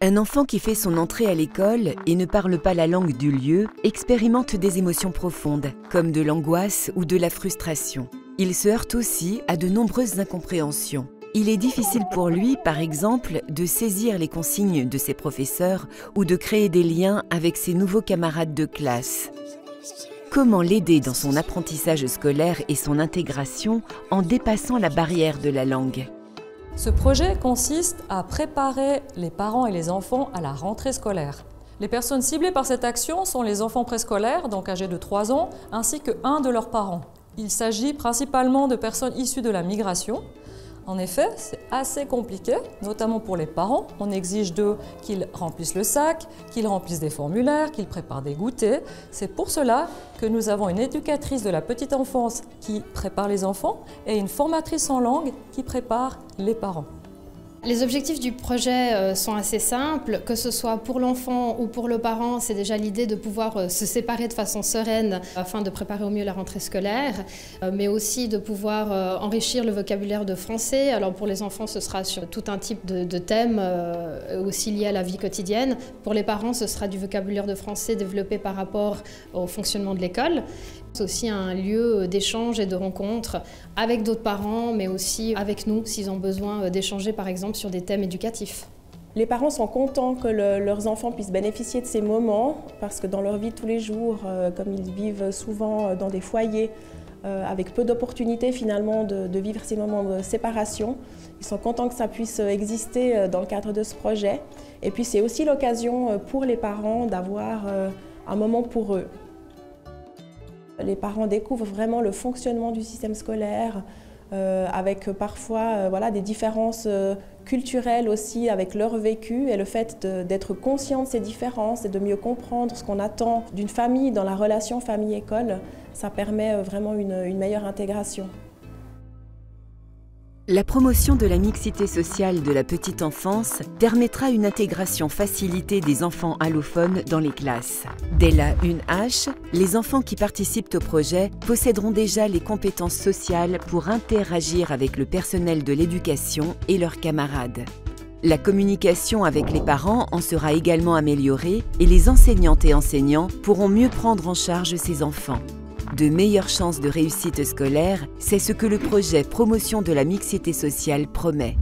Un enfant qui fait son entrée à l'école et ne parle pas la langue du lieu expérimente des émotions profondes, comme de l'angoisse ou de la frustration. Il se heurte aussi à de nombreuses incompréhensions. Il est difficile pour lui, par exemple, de saisir les consignes de ses professeurs ou de créer des liens avec ses nouveaux camarades de classe. Comment l'aider dans son apprentissage scolaire et son intégration en dépassant la barrière de la langue ? Ce projet consiste à préparer les parents et les enfants à la rentrée scolaire. Les personnes ciblées par cette action sont les enfants préscolaires, donc âgés de 3 ans, ainsi qu'un de leurs parents. Il s'agit principalement de personnes issues de la migration. En effet, c'est assez compliqué, notamment pour les parents. On exige d'eux qu'ils remplissent le sac, qu'ils remplissent des formulaires, qu'ils préparent des goûters. C'est pour cela que nous avons une éducatrice de la petite enfance qui prépare les enfants et une formatrice en langue qui prépare les parents. Les objectifs du projet sont assez simples, que ce soit pour l'enfant ou pour le parent, c'est déjà l'idée de pouvoir se séparer de façon sereine afin de préparer au mieux la rentrée scolaire, mais aussi de pouvoir enrichir le vocabulaire de français. Alors pour les enfants, ce sera sur tout un type de thèmes aussi liés à la vie quotidienne. Pour les parents, ce sera du vocabulaire de français développé par rapport au fonctionnement de l'école. C'est aussi un lieu d'échange et de rencontre avec d'autres parents, mais aussi avec nous, s'ils ont besoin d'échanger, par exemple, sur des thèmes éducatifs. Les parents sont contents que leurs enfants puissent bénéficier de ces moments, parce que dans leur vie de tous les jours, comme ils vivent souvent dans des foyers, avec peu d'opportunités finalement de vivre ces moments de séparation, ils sont contents que ça puisse exister dans le cadre de ce projet. Et puis c'est aussi l'occasion pour les parents d'avoir un moment pour eux. Les parents découvrent vraiment le fonctionnement du système scolaire, avec parfois des différences culturelles aussi avec leur vécu, et le fait d'être conscient de ces différences et de mieux comprendre ce qu'on attend d'une famille dans la relation famille-école, ça permet vraiment une meilleure intégration. La promotion de la mixité sociale de la petite enfance permettra une intégration facilitée des enfants allophones dans les classes. Dès la 1H, les enfants qui participent au projet posséderont déjà les compétences sociales pour interagir avec le personnel de l'éducation et leurs camarades. La communication avec les parents en sera également améliorée et les enseignantes et enseignants pourront mieux prendre en charge ces enfants. De meilleures chances de réussite scolaire, c'est ce que le projet Promotion de la mixité sociale promet.